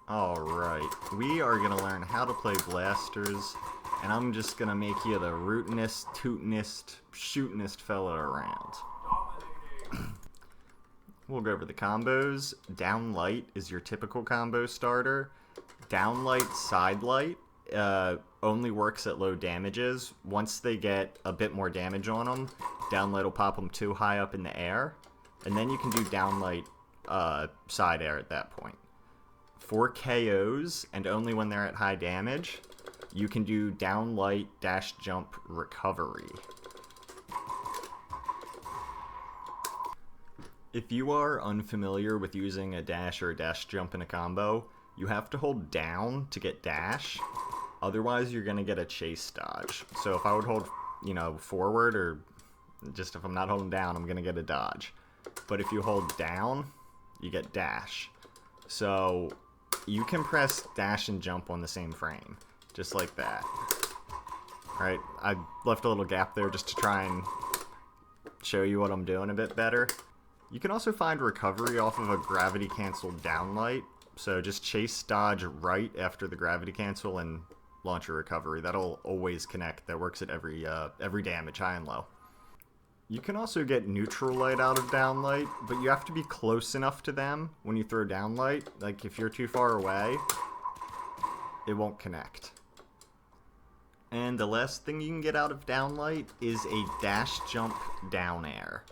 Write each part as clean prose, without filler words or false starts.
Alright, we are going to learn how to play blasters, and I'm just going to make you the rootinest, tootinest, shootinest fella around. We'll go over the combos. DownLight is your typical combo starter. DownLight, SideLight only works at low damages. Once they get a bit more damage on them, DownLight will pop them too high up in the air, and then you can do DownLight SAir at that point. For KOs, and only when they're at high damage, you can do DownLight dash jump recovery. If you are unfamiliar with using a dash or a dash jump in a combo, you have to hold down to get dash, otherwise you're going to get a chase dodge. So if I would hold, forward, or just if I'm not holding down, I'm going to get a dodge. But if you hold down, you get dash. So you can press dash and jump on the same frame, just like that. Alright, I left a little gap there just to try and show you what I'm doing a bit better. You can also find recovery off of a gravity cancel DownLight, so just chase dodge right after the gravity cancel and launch a recovery. That'll always connect. That works at every damage, high and low. You can also get neutral light out of DownLight, but you have to be close enough to them when you throw DownLight. Like, if you're too far away, it won't connect. And the last thing you can get out of DownLight is a dash jump down air.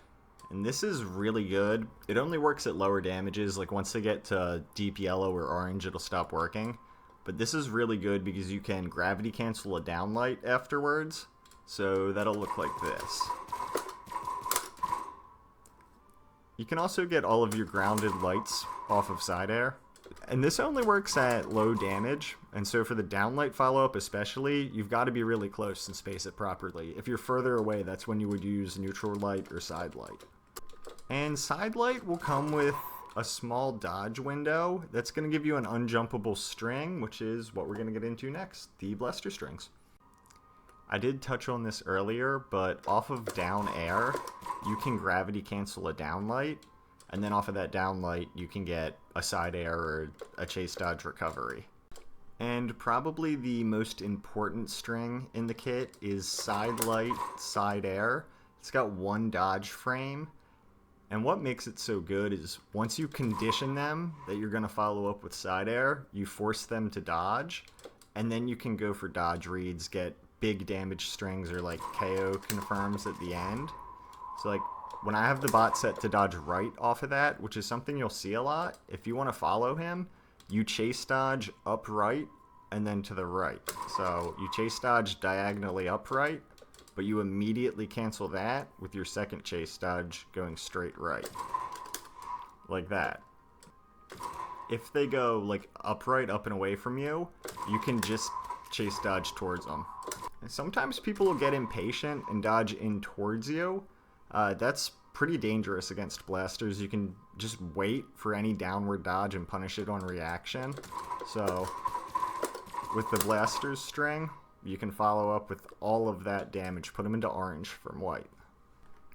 And this is really good. It only works at lower damages. Like, once they get to deep yellow or orange, it'll stop working. But this is really good because you can gravity cancel a DownLight afterwards. So that'll look like this. You can also get all of your grounded lights off of SAir. And this only works at low damage, and so for the DownLight follow-up especially, you've got to be really close and space it properly. If you're further away, that's when you would use neutral light or SideLight. And SideLight will come with a small dodge window that's going to give you an unjumpable string, which is what we're going to get into next, the blaster strings. I did touch on this earlier, but off of down air, you can gravity cancel a DownLight, and then off of that DownLight, you can get a SAir or a chase dodge recovery. And probably the most important string in the kit is SideLight, SAir. It's got one dodge frame, and what makes it so good is once you condition them that you're going to follow up with SAir, you force them to dodge, and then you can go for dodge reads, get big damage strings or like KO confirms at the end. So like when I have the bot set to dodge right off of that, which is something you'll see a lot, if you want to follow him, you chase dodge upright and then to the right. So you chase dodge diagonally upright, but you immediately cancel that with your second chase dodge going straight right. Like that. If they go like upright, up and away from you, you can just chase dodge towards them. And sometimes people will get impatient and dodge in towards you. That's pretty dangerous against blasters. You can just wait for any downward dodge and punish it on reaction. So with the blasters string, you can follow up with all of that damage, put them into orange from white.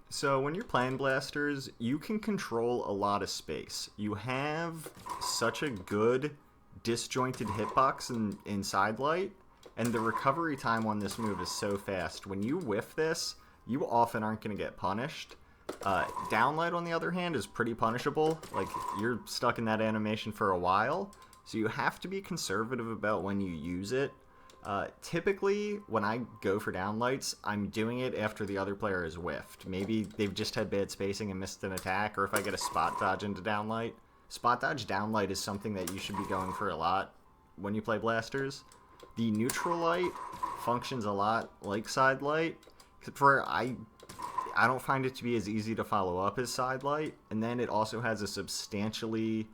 So when you're playing blasters, you can control a lot of space. You have such a good disjointed hitbox in SideLight, and the recovery time on this move is so fast. When you whiff this, you often aren't going to get punished. DownLight, on the other hand, is pretty punishable. Like, you're stuck in that animation for a while, so you have to be conservative about when you use it. Typically, when I go for DownLights, I'm doing it after the other player is whiffed. Maybe they've just had bad spacing and missed an attack, or if I get a spot dodge into DownLight. Spot dodge DownLight is something that you should be going for a lot when you play blasters. The neutral light functions a lot like SideLight, except for I don't find it to be as easy to follow up as SideLight, and then it also has a substantially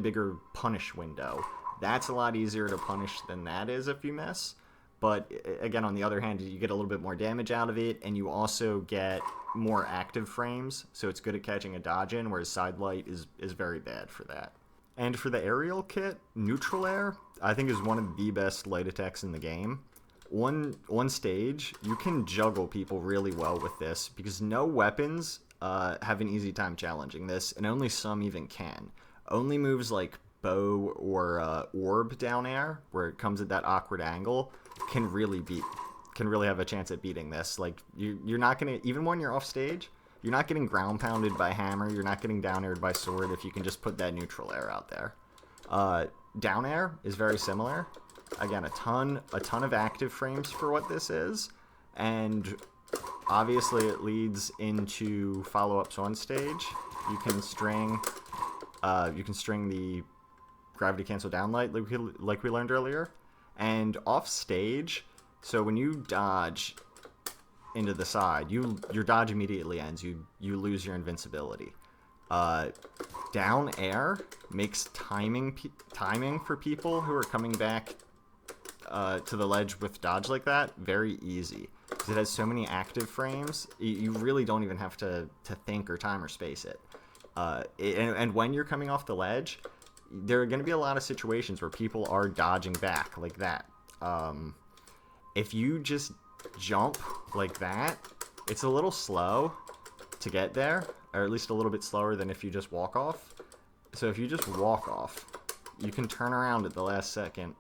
bigger punish window. That's a lot easier to punish than that is if you miss. But again, on the other hand, you get a little bit more damage out of it, and you also get more active frames, so it's good at catching a dodge in, whereas SideLight is very bad for that. And for the aerial kit, neutral air, I think is one of the best light attacks in the game. On stage, you can juggle people really well with this, because no weapons have an easy time challenging this, and only some even can. only moves like bow or orb down air, where it comes at that awkward angle, can really have a chance at beating this. Like you're not gonna, even when you're off stage, you're not getting ground pounded by hammer, you're not getting down aired by sword if you can just put that neutral air out there. Down air is very similar. Again, a ton of active frames for what this is, and obviously it leads into follow-ups on stage. You can string the gravity cancel down light like we learned earlier, and off stage. So when you dodge into the side, your dodge immediately ends. You lose your invincibility. Down air makes timing for people who are coming back to the ledge with dodge like that very easy, because it has so many active frames. You really don't even have to think or time or space it. And when you're coming off the ledge, there are going to be a lot of situations where people are dodging back like that. If you just jump like that, it's a little slow to get there, or at least a little bit slower than if you just walk off. So if you just walk off, you can turn around at the last second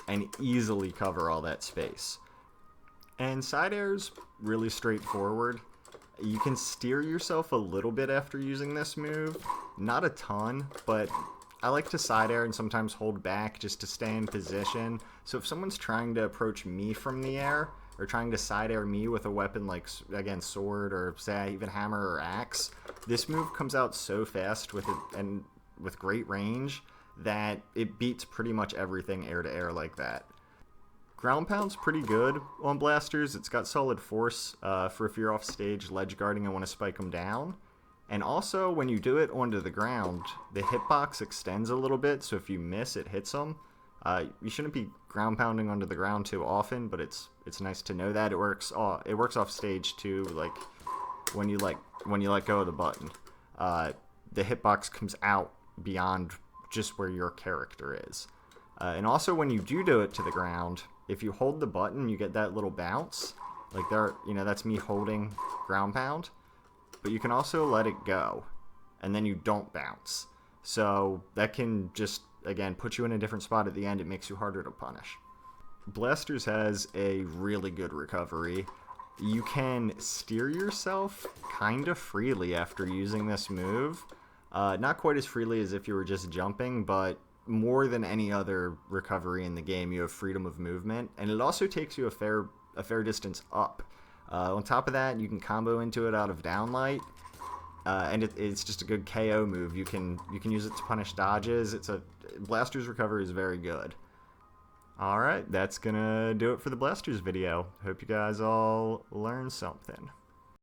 and easily cover all that space. And side air's really straightforward. You can steer yourself a little bit after using this move. Not a ton, but I like to side air and sometimes hold back just to stay in position. So if someone's trying to approach me from the air, or trying to side air me with a weapon like, again, sword, or say even hammer or axe, this move comes out so fast with it and with great range that it beats pretty much everything air to air like that. Ground pound's pretty good on blasters. It's got solid force for if you're off stage ledge guarding and want to spike them down. And also, when you do it onto the ground, the hitbox extends a little bit, so if you miss, it hits them. You shouldn't be ground pounding onto the ground too often, but it's nice to know that it works off stage too. Like when you let go of the button, the hitbox comes out beyond just where your character is. And also, when you do it to the ground, if you hold the button, you get that little bounce. Like that's me holding ground pound. But you can also let it go, and then you don't bounce. So that can just, again, put you in a different spot at the end. It makes you harder to punish. Blasters has a really good recovery. You can steer yourself kind of freely after using this move. Not quite as freely as if you were just jumping, but more than any other recovery in the game, you have freedom of movement, and it also takes you a fair distance up. On top of that, you can combo into it out of downlight, and it's just a good KO move. You can use it to punish dodges. Blaster's recovery is very good. Alright, that's gonna do it for the Blasters video. Hope you guys all learned something.